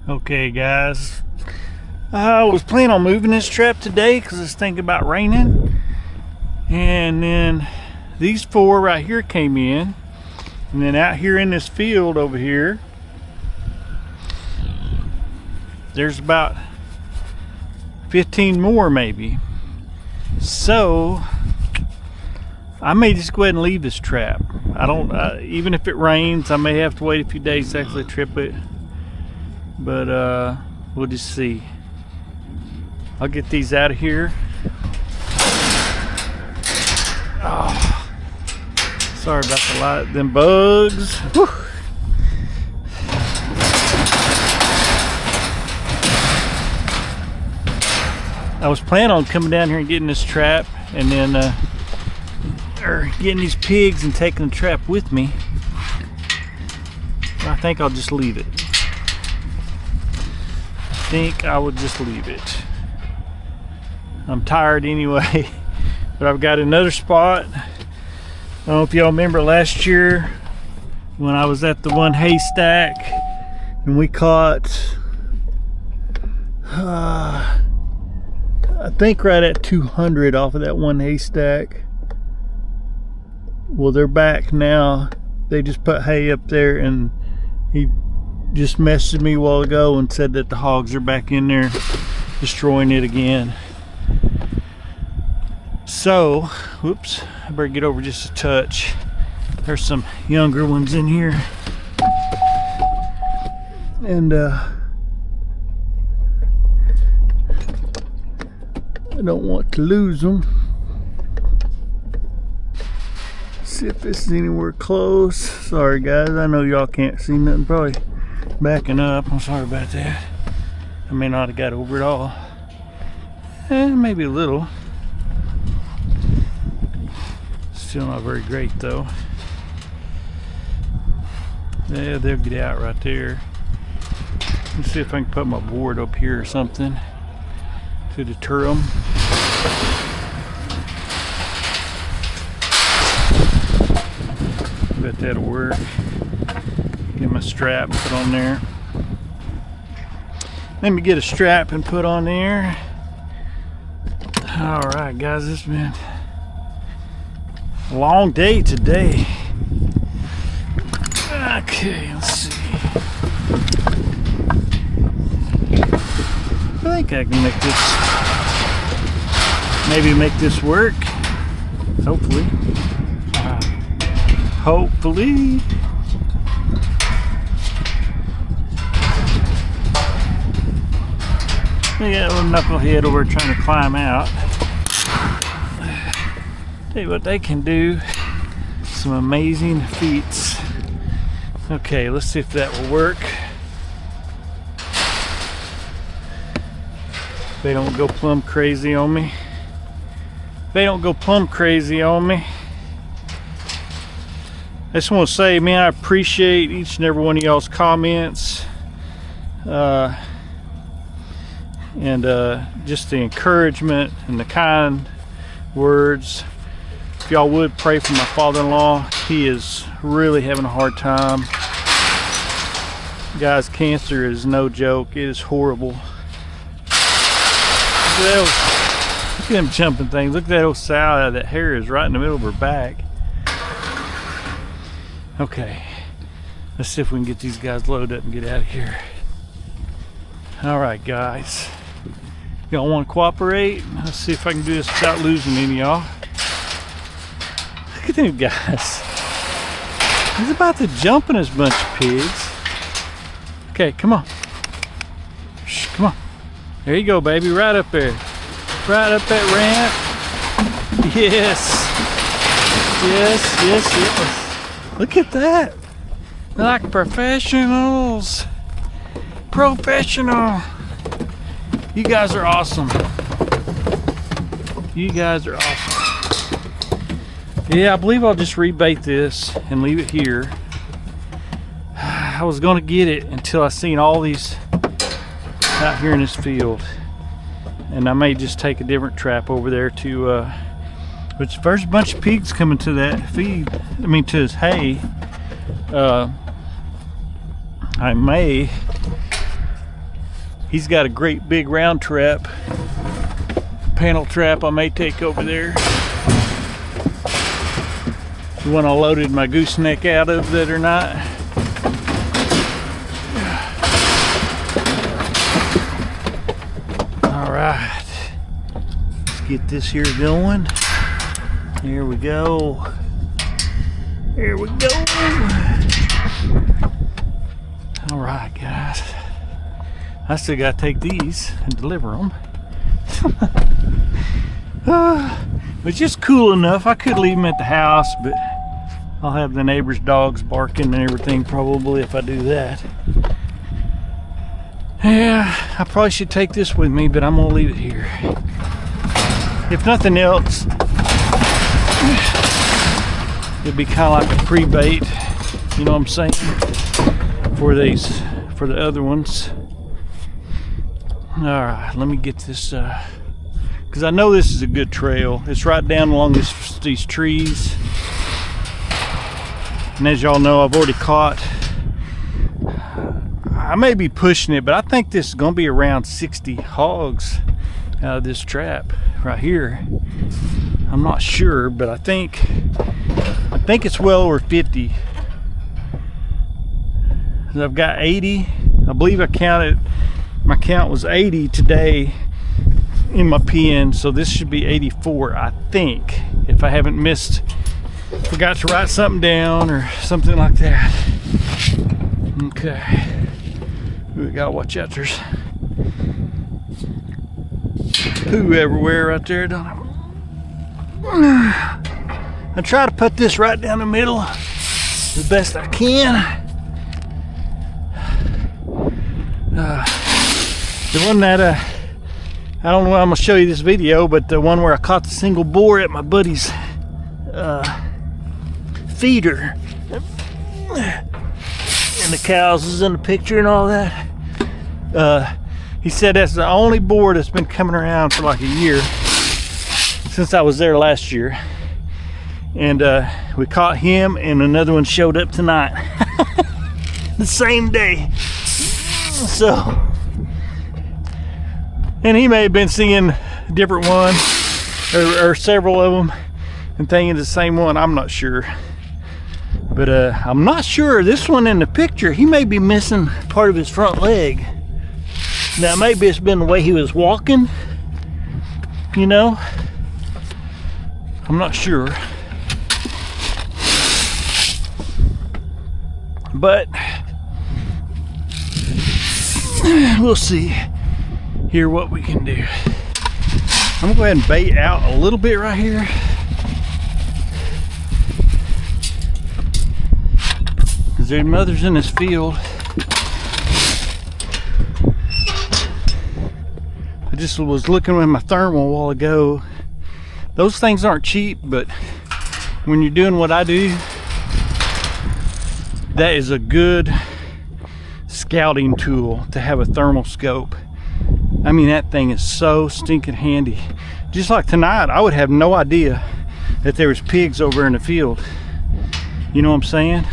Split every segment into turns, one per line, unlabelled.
Okay guys, I was planning on moving this trap today because it's thinking about raining, and then these four right here came in, and then out here in this field over here there's about 15 more maybe. So I may just go ahead and leave this trap. I don't even if it rains I may have to wait a few days to actually trip it. But we'll just see. I'll get these out of here. Oh, sorry about the light, them bugs. Whew. I was planning on coming down here and getting this trap, and then or getting these pigs and taking the trap with me. I think I'll just leave it. I think I would just leave it. I'm tired anyway, but I've got another spot. I don't know if y'all remember last year when I was at the one haystack and we caught I think right at 200 off of that one haystack. Well, they're back now. They just put hay up there, and he just messaged me a while ago and said that the hogs are back in there destroying it again. So, whoops, I better get over just a touch. There's some younger ones in here. And I don't want to lose them. See if this is anywhere close. Sorry guys, I know y'all can't see nothing, probably backing up. I'm sorry about that. I may not have got over it all. Maybe a little. Still not very great though. Yeah, they'll get out right there. Let's see if I can put my board up here or something to deter them. Bet that'll work. Get my strap put on there. Let me get a strap and put on there. All right, guys, it's been a long day today. Okay, let's see. I think I can make this, maybe make this work. Hopefully. Hopefully. We got a little knucklehead over trying to climb out. Tell you what they can do. Some amazing feats. Okay, let's see if that will work. They don't go plumb crazy on me. They don't go plumb crazy on me. I just want to say, man, I appreciate each and every one of y'all's comments. And just the encouragement and the kind words. If y'all would pray for my father-in-law, he is really having a hard time. Guys, cancer is no joke. It is horrible. Look at them jumping things. Look at that old sow. That hair is right in the middle of her back. Okay, let's see if we can get these guys loaded up and get out of here. All right, guys. Y'all want to cooperate? Let's see if I can do this without losing any of y'all. Look at them guys. He's about to jump in this bunch of pigs. Okay, come on. Shh, come on. There you go, baby. Right up there. Right up that ramp. Yes. Yes, yes, yes. Look at that. They're like professionals. Professional. You guys are awesome. You guys are awesome. Yeah, I believe I'll just rebait this and leave it here. I was gonna get it until I seen all these out here in this field. And I may just take a different trap over there to, which first bunch of pigs coming to that feed, I mean to his hay. I may, he's got a great big round trap, panel trap I may take over there. The one I loaded my gooseneck out of that or not. All right, let's get this here going. Here we go. Here we go. All right, guys. I still got to take these and deliver them. But just cool enough. I could leave them at the house, but I'll have the neighbor's dogs barking and everything probably if I do that. Yeah, I probably should take this with me, but I'm gonna leave it here. If nothing else, it'd be kind of like a pre-bait, you know what I'm saying, for these, for the other ones. All right, let me get this, because I know this is a good trail. It's right down along these trees. And as y'all know, I've already caught, I may be pushing it, but I think this is gonna be around 60 hogs out of this trap right here. I'm not sure, but I think it's well over 50. I've got 80. I believe I counted, my count was 80 today in my pen, so this should be 84, I think, if I haven't forgot to write something down or something like that. Okay. We gotta watch out, there's poo everywhere right there, don't I try to put this right down the middle the best I can. The one that I don't know when I'm gonna show you this video, but the one where I caught the single boar at my buddy's feeder, and the cows is in the picture and all that. He said that's the only boar that's been coming around for like a year since I was there last year. And we caught him, and another one showed up tonight. The same day. So, and he may have been seeing a different one or several of them and thinking the same one. I'm not sure. But I'm not sure. This one in the picture, he may be missing part of his front leg. Now maybe it's been the way he was walking, you know. I'm not sure. But we'll see here what we can do. I'm gonna go ahead and bait out a little bit right here. Because their mother's in this field. I just was looking with my thermal a while ago. Those things aren't cheap, but when you're doing what I do, that is a good scouting tool to have a thermal scope. I mean, that thing is so stinking handy. Just like tonight, I would have no idea that there was pigs over in the field. You know what I'm saying?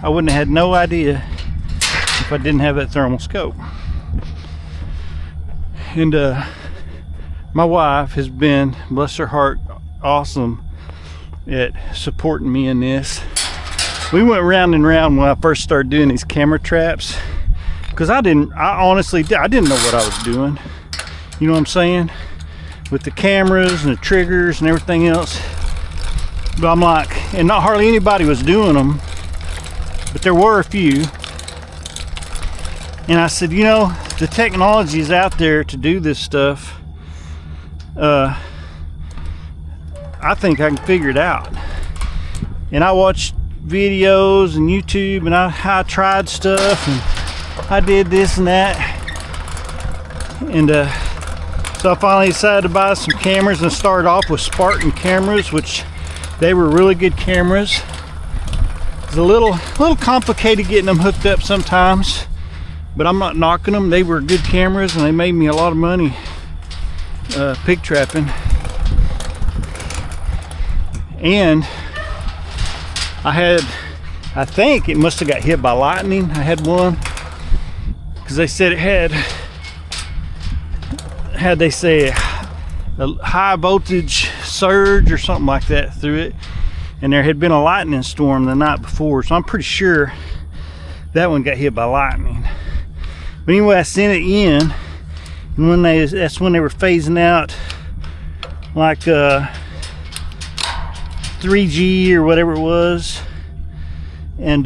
I wouldn't have had no idea if I didn't have that thermal scope. And my wife has been, bless her heart, awesome at supporting me in this. We went round and round when I first started doing these camera traps, because I honestly didn't know what I was doing. You know what I'm saying? With the cameras and the triggers and everything else. But I'm like, and not hardly anybody was doing them, but there were a few. And I said, you know, the technology is out there to do this stuff. I think I can figure it out. And I watched videos and YouTube, and I tried stuff, and I did this and that. And so I finally decided to buy some cameras and started off with Spartan cameras, which they were really good cameras. It's a little complicated getting them hooked up sometimes, but I'm not knocking them. They were good cameras, and they made me a lot of money pig trapping. And I think it must have got hit by lightning. I had one, because they said it had they say a high voltage surge or something like that through it, and there had been a lightning storm the night before, so I'm pretty sure that one got hit by lightning. But anyway, I sent it in, and that's when they were phasing out like 3G or whatever it was, and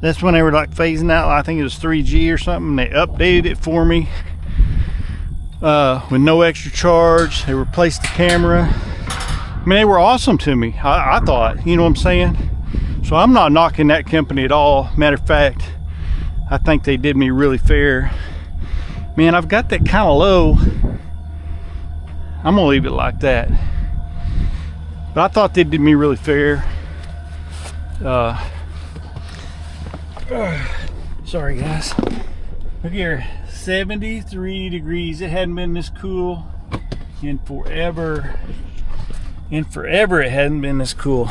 that's when they were like phasing out. I think it was 3G or something. They updated it for me with no extra charge. They replaced the camera. I mean, they were awesome to me, I thought, you know what I'm saying? So I'm not knocking that company at all. Matter of fact, I think they did me really fair. Man, I've got that kind of low. I'm gonna leave it like that. But I thought they did me really fair. Sorry guys. Look here, 73 degrees. It hadn't been this cool in forever. In forever it hadn't been this cool.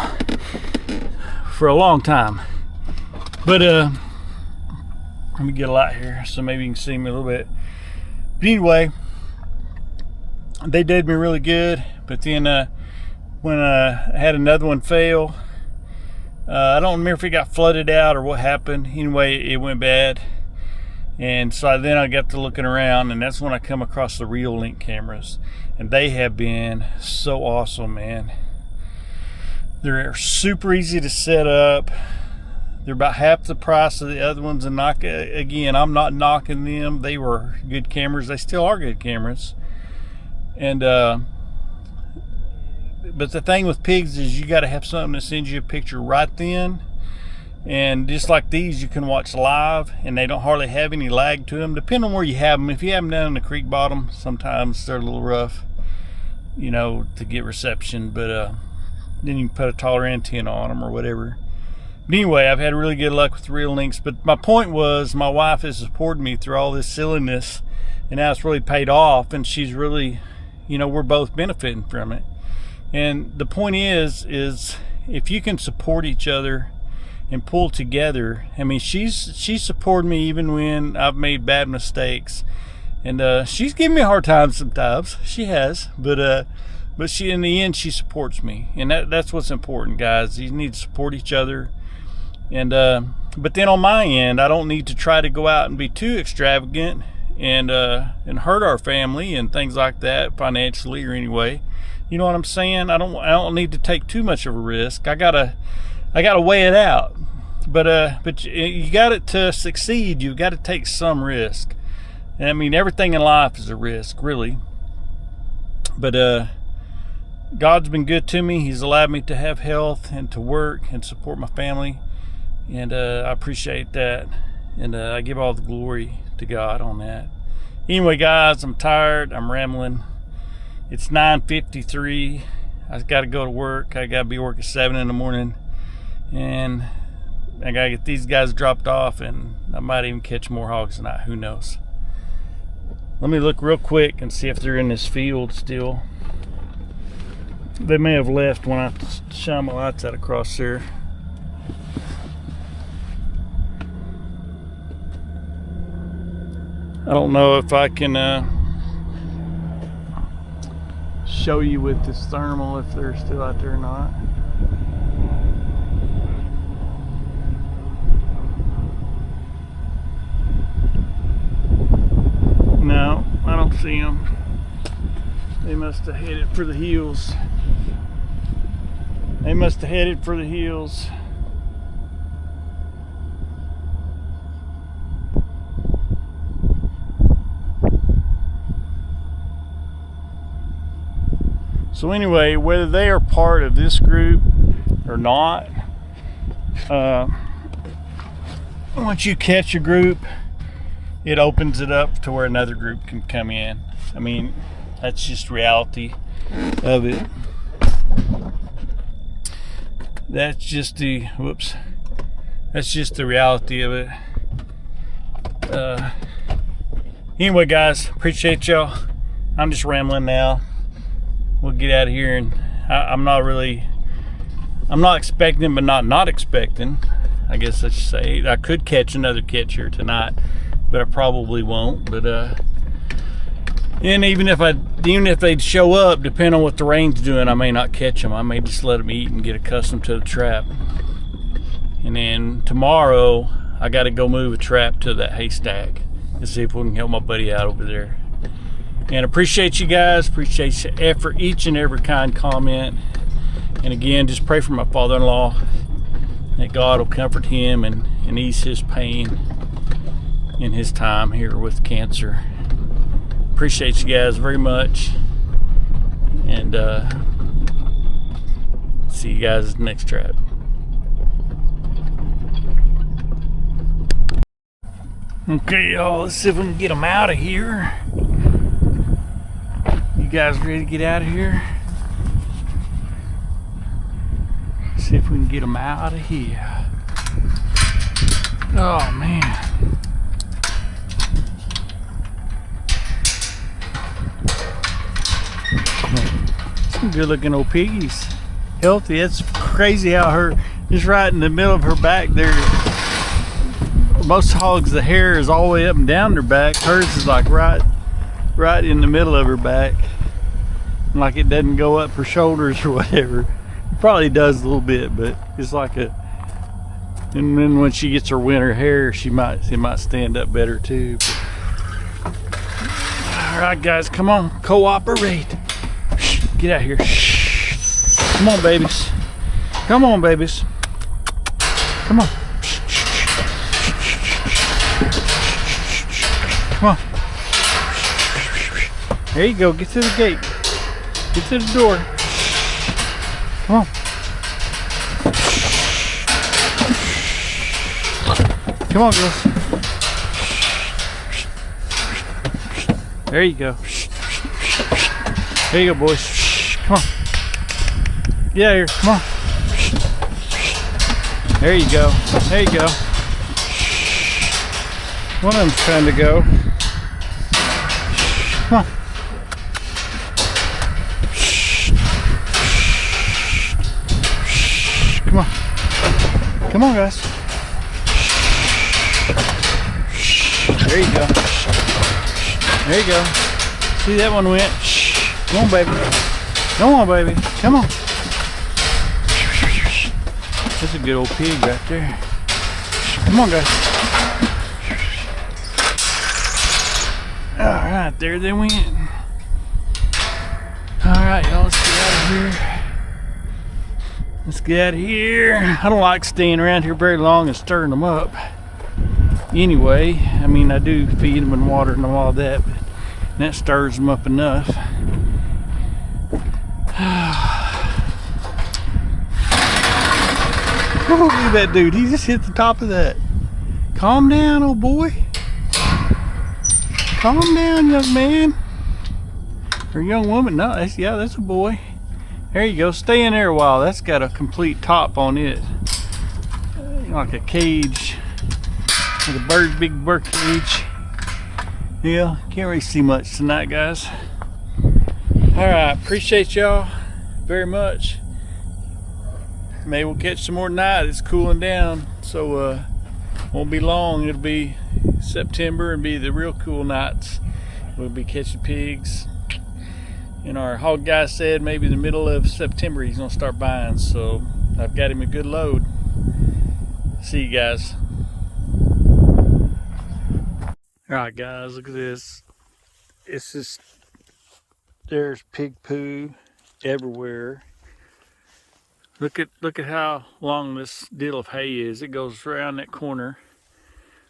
For a long time. But let me get a light here so maybe you can see me a little bit. But anyway, they did me really good. But then when I had another one fail, I don't remember if it got flooded out or what happened. Anyway, it went bad. And so then I got to looking around, and that's when I come across the Real Link cameras. And they have been so awesome, man. They're super easy to set up. They're about half the price of the other ones. And again, I'm not knocking them. They were good cameras. They still are good cameras. And but the thing with pigs is you got to have something that sends you a picture right then. And just like these, you can watch live, and they don't hardly have any lag to them, depending on where you have them. If you have them down in the creek bottom, sometimes they're a little rough, you know, to get reception. But then you can put a taller antenna on them or whatever. But anyway, I've had really good luck with Real Links. But my point was, my wife has supported me through all this silliness, and now it's really paid off, and she's really, you know, we're both benefiting from it. And the point is if you can support each other and pull together. I mean, she's supported me even when I've made bad mistakes, and she's given me a hard time sometimes. She has, but she, in the end, she supports me, and that's what's important, guys. You need to support each other. And but then on my end, I don't need to try to go out and be too extravagant and hurt our family and things like that financially or anyway. You know what I'm saying? I don't need to take too much of a risk. I gotta weigh it out. But you got it to succeed. You've got to take some risk. And I mean, everything in life is a risk, really. But God's been good to me. He's allowed me to have health and to work and support my family, and I appreciate that. And I give all the glory to God on that. Anyway, guys, I'm tired. I'm rambling. It's 9:53. I've got to go to work. I got to be working at 7 in the morning, and I got to get these guys dropped off, and I might even catch more hogs tonight. Who knows? Let me look real quick and see if they're in this field still. They may have left when I shine my lights out across there. I don't know if I can show you with this thermal if they're still out there or not. must have headed for the hills. They must have headed for the hills. So anyway, whether they are part of this group or not, once you catch a group, it opens it up to where another group can come in. I mean, that's just reality of it. That's just the, that's just the reality of it. Anyway, guys, appreciate y'all. I'm just rambling now. We'll get out of here, and I'm not expecting, but not expecting, I guess I should say. I could catch another catch here tonight, but I probably won't. But and even if they'd show up, depending on what the rain's doing, I may not catch them. I may just let them eat and get accustomed to the trap. And then tomorrow, I got to go move a trap to that haystack and see if we can help my buddy out over there. And appreciate you guys, appreciate your effort, each and every kind comment. And again, just pray for my father-in-law, that God will comfort him and ease his pain in his time here with cancer. Appreciate you guys very much. And see you guys at the next trap. Okay, y'all, let's see if we can get them out of here. You guys ready to get out of here? See if we can get them out of here. Oh man. Some good looking old piggies. Healthy. It's crazy how her, just right in the middle of her back there. Most hogs, the hair is all the way up and down their back. Hers is like right in the middle of her back. Like it doesn't go up her shoulders or whatever. It probably does a little bit, but it's like a, and then when she gets her winter hair, it might stand up better too. All right, guys, come on, cooperate. Get out here. Come on, babies. Come on, babies. Come on. Come on. There you go. Get to the gate. Get to the door. Come on. Come on, girls. There you go. There you go, boys. Come on. Get out of here. Come on. There you go. There you go. One of them's trying to go. Come on. Come on. Come on, guys. There you go. There you go. See, that one went. Come on, baby. Come on, baby. Come on. That's a good old pig right there. Come on, guys. Alright, there they went. Alright, y'all, let's get out of here. Let's get out of here. I don't like staying around here very long and stirring them up. Anyway, I mean, I do feed them and water them and all that, but that stirs them up enough. Oh, look at that dude. He just hit the top of that. Calm down, old boy. Calm down, young man. Or young woman. No, that's a boy. There you go. Stay in there a while. That's got a complete top on it. Like a cage. Like a big bird cage. Yeah, can't really see much tonight, guys. Alright, appreciate y'all very much. Maybe we'll catch some more tonight. It's cooling down, so won't be long. It'll be September and be the real cool nights. We'll be catching pigs. And our hog guy said maybe the middle of September he's gonna start buying, so I've got him a good load. See you guys. Alright guys, look at this. It's just There's pig poo everywhere. Look at how long this deal of hay is. It goes around that corner,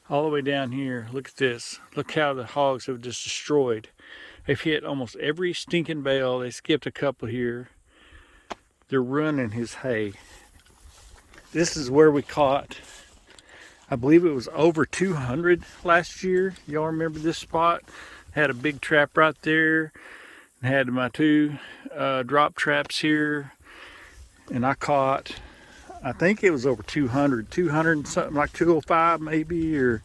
all the way down here. Look at this. Look how the hogs have just destroyed. They've hit almost every stinking bale. They skipped a couple here. They're running his hay. This is where we caught, I believe it was over 200 last year. Y'all remember this spot? Had a big trap right there. Had my two drop traps here. And I caught, I think it was over 200 and something, like 205 maybe, or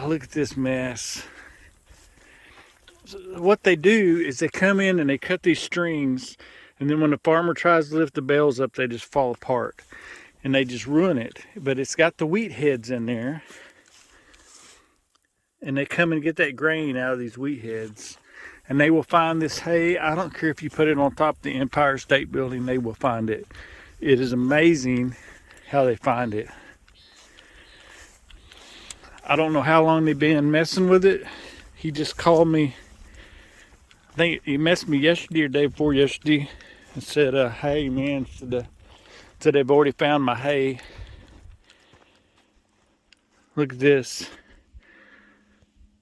look at this mess. So what they do is they come in and they cut these strings, and then when the farmer tries to lift the bales up, they just fall apart and they just ruin it. But it's got the wheat heads in there, and they come and get that grain out of these wheat heads. And they will find this hay. I don't care if you put it on top of the Empire State Building, they will find it. It is amazing how they find it. I don't know how long they've been messing with it. He just called me, I think he messaged me yesterday or day before yesterday, and said, hey man, said they've already found my hay. Look at this.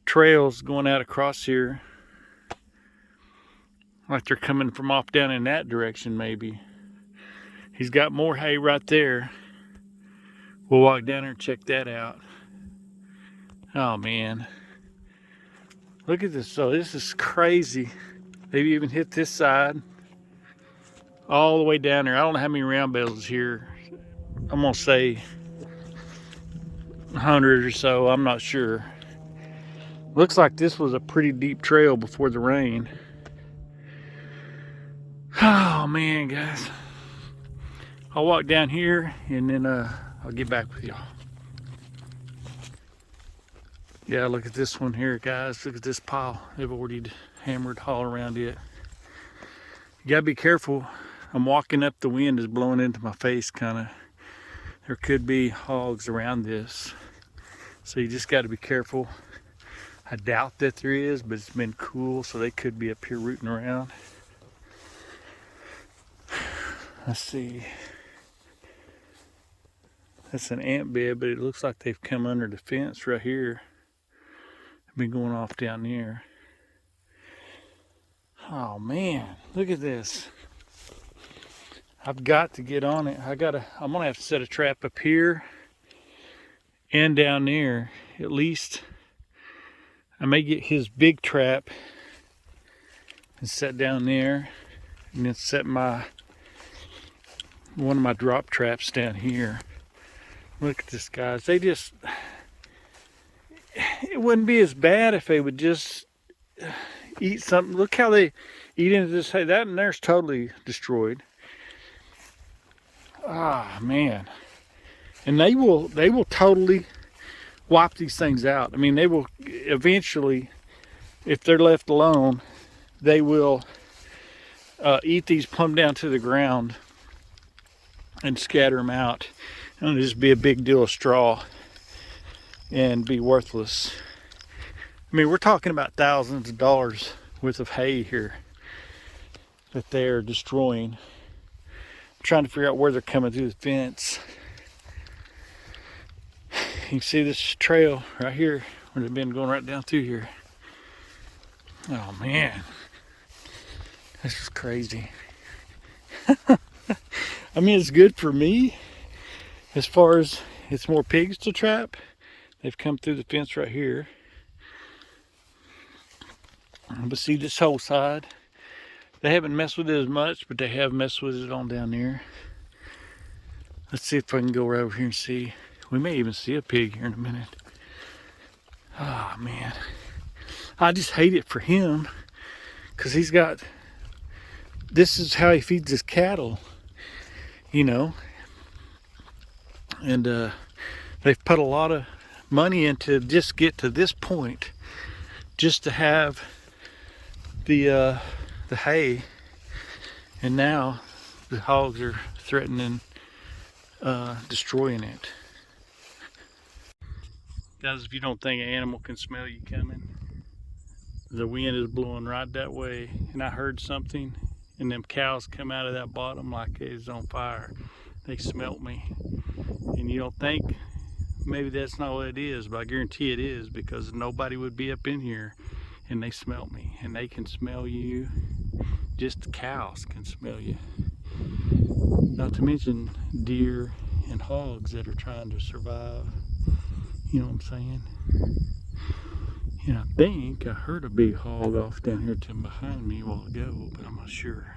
Trails going out across here. Like they're coming from off down in that direction, maybe. He's got more hay right there. We'll walk down there and check that out. Oh man. Look at this. So this is crazy. They've even hit this side. All the way down there. I don't know how many round bales is here. I'm gonna say 100 or so. I'm not sure. Looks like this was a pretty deep trail before the rain. Oh man, guys. I'll walk down here and then I'll get back with y'all. Yeah, look at this one here, guys. Look at this pile. They've already hammered all around it. You gotta be careful. I'm walking up, the wind is blowing into my face kind of. There could be hogs around this. So you just gotta be careful. I doubt that there is, but it's been cool, so they could be up here rooting around. Let's see. That's an ant bed, but it looks like they've come under the fence right here. I've been going off down there. Oh man, look at this. I've got to get on it. I'm gonna have to set a trap up here and down there. At least I may get his big trap and set down there, and then set one of my drop traps down here. Look at this, guys. It wouldn't be as bad if they would just eat something. Look how they eat into this hay. That and there's totally destroyed. Ah, man. And they will totally wipe these things out. I mean, they will eventually, if they're left alone, they will eat these plumb down to the ground and scatter them out. And it'll just be a big deal of straw and be worthless. I mean, we're talking about thousands of dollars worth of hay here that they're destroying. I'm trying to figure out where they're coming through the fence. You can see this trail right here where they've been going right down through here. Oh man, this is crazy. I mean, it's good for me as far as it's more pigs to trap. They've come through the fence right here. But see this whole side, they haven't messed with it as much, but they have messed with it on down there. Let's see if I can go right over here and see. We may even see a pig here in a minute. Oh man, I just hate it for him, because he's got, this is how he feeds his cattle, you know. And they've put a lot of money into just get to this point, just to have the hay, and now the hogs are threatening destroying it. Guys, if you don't think an animal can smell you coming, The wind is blowing right that way, and I heard something, and them cows come out of that bottom like it was on fire. They smelt me, and you don't think maybe that's not what it is, but I guarantee it is, because nobody would be up in here, and they smelt me, and they can smell you. Just the cows can smell you. Not to mention deer and hogs that are trying to survive. You know what I'm saying? And I think I heard a big hog off down here to behind me a while ago, but I'm not sure.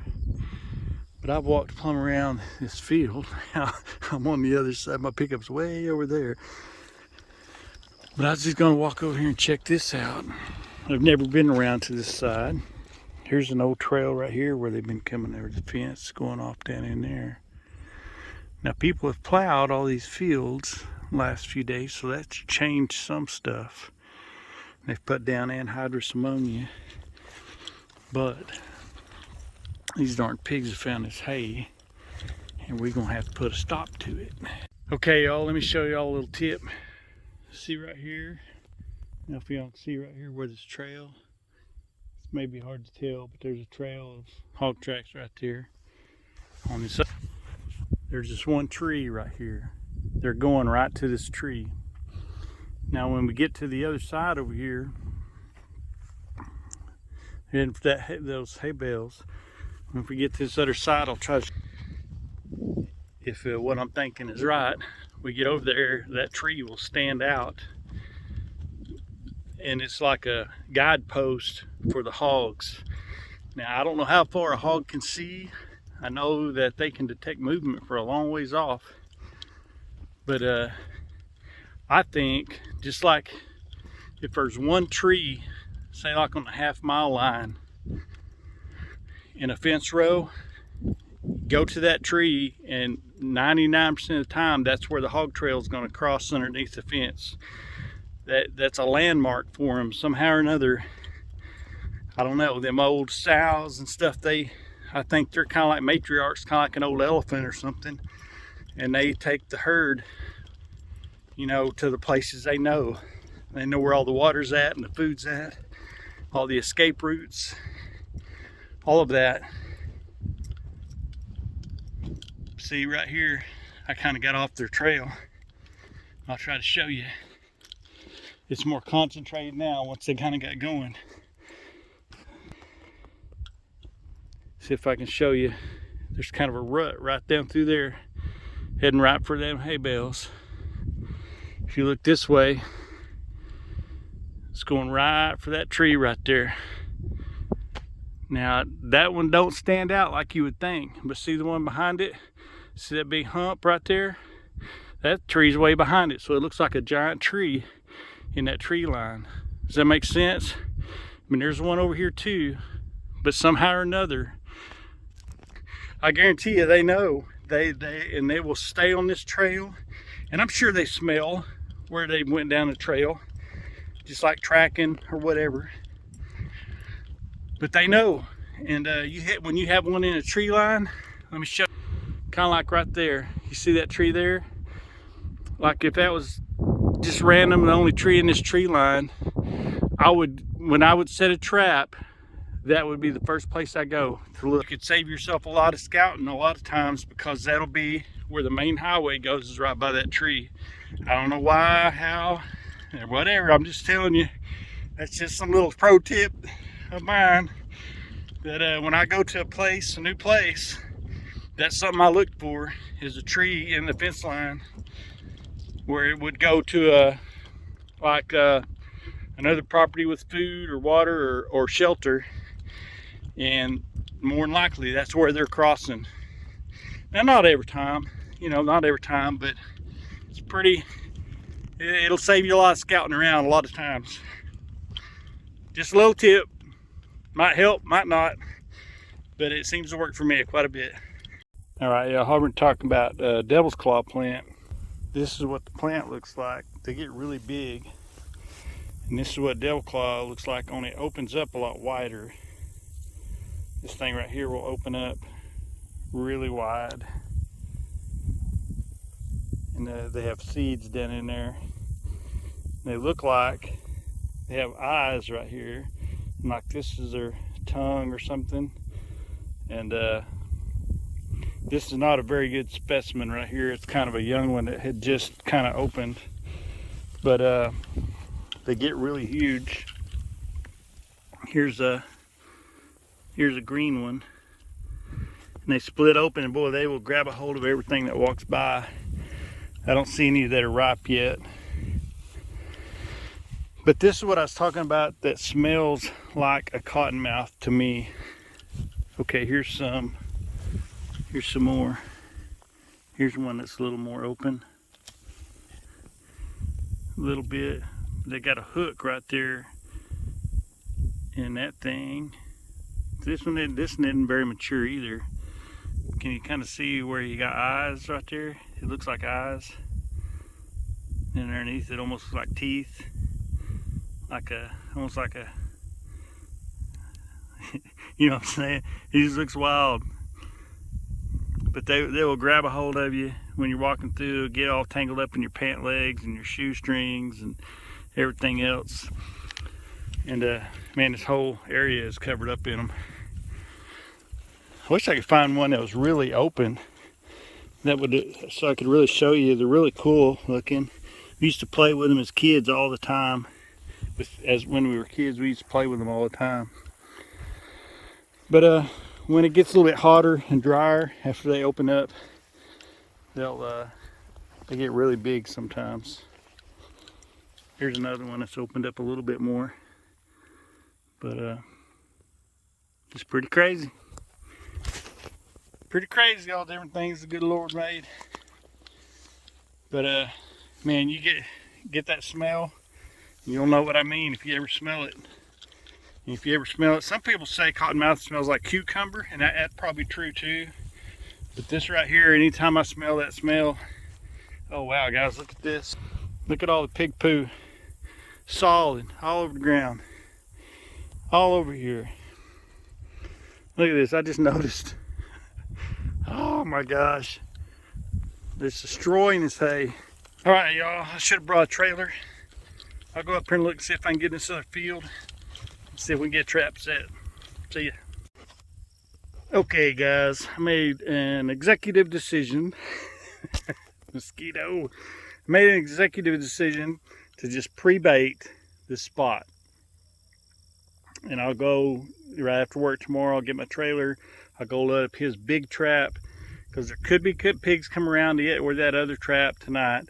But I've walked plumb around this field. I'm on the other side. My pickup's way over there. But I was just gonna walk over here and check this out. I've never been around to this side. Here's an old trail right here where they've been coming over the fence, going off down in there. Now people have plowed all these fields the last few days, so that's changed some stuff. They've put down anhydrous ammonia, but these darn pigs have found this hay, and we're gonna have to put a stop to it. Okay, y'all, let me show y'all a little tip. See right here, now if y'all can see right here where this trail, it's maybe hard to tell, but there's a trail of hog tracks right there. On this side, there's this one tree right here. They're going right to this tree. Now when we get to the other side over here, heading for those hay bales, if we get to this other side, I'll try to, if what I'm thinking is right, we get over there, that tree will stand out, and it's like a guidepost for the hogs. Now I don't know how far a hog can see. I know that they can detect movement for a long ways off, but I think just like if there's one tree, say like on the half-mile line in a fence row, go to that tree, and 99% of the time that's where the hog trail is going to cross underneath the fence. That's a landmark for them somehow or another. I don't know, them old sows and stuff, I think they're kind of like matriarchs, kind of like an old elephant or something, and they take the herd, you know, to the places they know. They know where all the water's at and the food's at, all the escape routes, all of that. See right here, I kind of got off their trail. I'll try to show you. It's more concentrated now once they kind of got going. See if I can show you. There's kind of a rut right down through there, heading right for them hay bales. If you look this way, it's going right for that tree right there. Now that one don't stand out like you would think, but see the one behind it? See that big hump right there? That tree's way behind it, so it looks like a giant tree in that tree line. Does that make sense? I mean, there's one over here too, but somehow or another, I guarantee you they know. They will stay on this trail, and I'm sure they smell where they went down the trail, just like tracking or whatever. But they know, and when you have one in a tree line, let me show you, kind of like right there. You see that tree there? Like if that was just random, the only tree in this tree line, when I would set a trap, that would be the first place I go to look. You could save yourself a lot of scouting a lot of times, because that'll be where the main highway goes, is right by that tree. I don't know why, how, or whatever. I'm just telling you, that's just some little pro tip of mine, that when I go to a new place, that's something I look for, is a tree in the fence line where it would go to another property with food or water or shelter, and more than likely that's where they're crossing. Now not every time, but it's it'll save you a lot of scouting around a lot of times. Just a little tip, might help, might not, but it seems to work for me quite a bit. All right, yeah, I've been talking about devil's claw plant. This is what the plant looks like. They get really big, and this is what devil claw looks like, only it opens up a lot wider. This thing right here will open up really wide, and they have seeds down in there. They look like they have eyes right here, like this is their tongue or something. And this is not a very good specimen right here. It's kind of a young one that had just kind of opened, but they get really huge. Here's a green one, and they split open, and boy, they will grab a hold of everything that walks by. I don't see any that are ripe yet. But this is what I was talking about that smells like a cottonmouth to me. Okay, here's some more. Here's one that's a little more open. A little bit. They got a hook right there in that thing. This one isn't very mature either. Can you kind of see where you got eyes right there? It looks like eyes. And underneath it almost looks like teeth. Almost like a, you know what I'm saying? He just looks wild. But they will grab a hold of you when you're walking through, get all tangled up in your pant legs and your shoestrings and everything else. And man, this whole area is covered up in them. I wish I could find one that was really open. That would, so I could really show you. They're really cool looking. We used to play with them as kids all the time. When we were kids, we used to play with them all the time. But when it gets a little bit hotter and drier after they open up, they get really big sometimes. Here's another one that's opened up a little bit more, but it's pretty crazy. Pretty crazy, all different things the good Lord made. But man, you get that smell. You'll know what I mean if you ever smell it. And if you ever smell it, some people say cottonmouth smells like cucumber, and that's probably true too. But this right here, anytime I smell that smell, oh wow, guys, look at this. Look at all the pig poo, solid, all over the ground, all over here. Look at this, I just noticed. Oh my gosh, it's destroying this hay. All right, y'all, I should have brought a trailer. I'll go up here and look and see if I can get in this other field. See if we can get a trap set. See ya. Okay guys, I made an executive decision. Mosquito. I made an executive decision to just pre-bait this spot. And I'll go right after work tomorrow. I'll get my trailer. I'll go load up his big trap, because there could be pigs come around to get where that other trap tonight.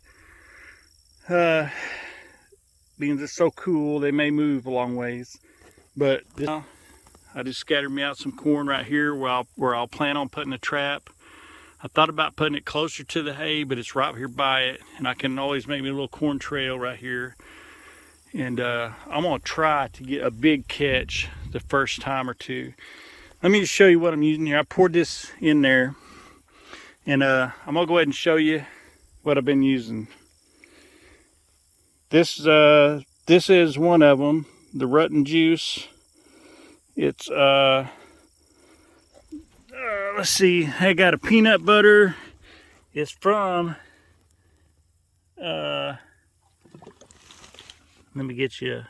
Being it's so cool, they may move a long ways. But this, I just scattered me out some corn right here where I'll plan on putting a trap. I thought about putting it closer to the hay, but it's right here by it, and I can always make me a little corn trail right here. And I'm gonna try to get a big catch the first time or two. Let me just show you what I'm using here. I poured this in there, and I'm gonna go ahead and show you what I've been using. This is one of them, the Rutten juice. It's let's see, I got a peanut butter. It's from let me get you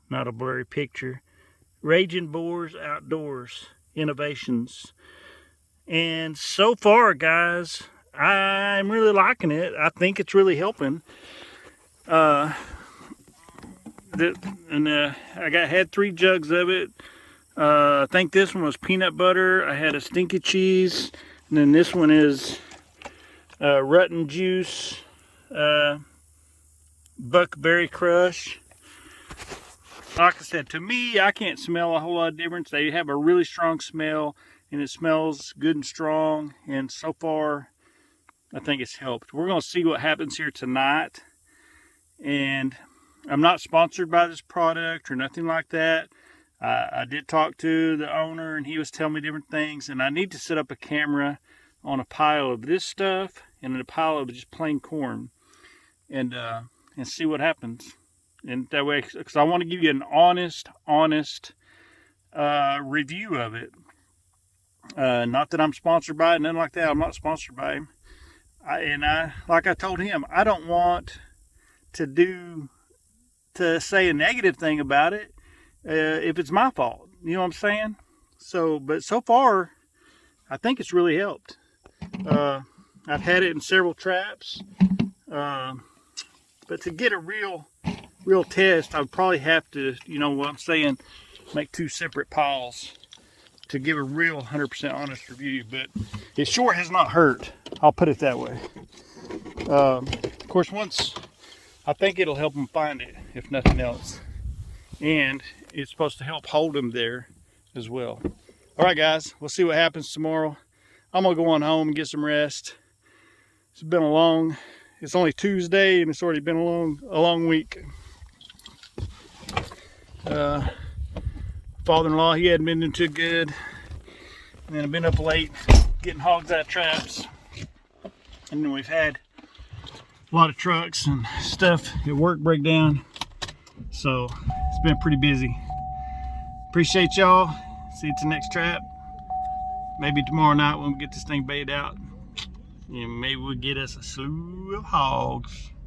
not a blurry picture. Raging Boars Outdoors Innovations. And so far, guys, I'm really liking it. I think it's really helping. I had 3 jugs of it. I think this one was peanut butter. I had a stinky cheese, and then this one is Rutten juice, Buckberry Crush. Like I said, to me, I can't smell a whole lot of difference. They have a really strong smell, and it smells good and strong. And so far, I think it's helped. We're going to see what happens here tonight. And I'm not sponsored by this product or nothing like that. I did talk to the owner, and he was telling me different things. And I need to set up a camera on a pile of this stuff and a pile of just plain corn, and see what happens. And that way, because I want to give you an honest review of it. Not that I'm sponsored by it, nothing like that. I'm not sponsored by him. Like I told him, I don't want to say a negative thing about it. if it's my fault. You know what I'm saying? So, but so far, I think it's really helped. I've had it in several traps, but to get a real test, I would probably have to, you know what I'm saying, make 2 separate piles to give a real 100% honest review. But it sure has not hurt. I'll put it that way. Of course, once I think it'll help them find it, if nothing else, and it's supposed to help hold them there as well. All right, guys, we'll see what happens tomorrow. I'm gonna go on home and get some rest. It's only Tuesday and it's already been a long week. Father-in-law, he hadn't been doing too good. And then I've been up late getting hogs out of traps. And then we've had a lot of trucks and stuff at work break down. So it's been pretty busy. Appreciate y'all. See you at the next trap. Maybe tomorrow night when we get this thing baited out. And maybe we'll get us a slew of hogs.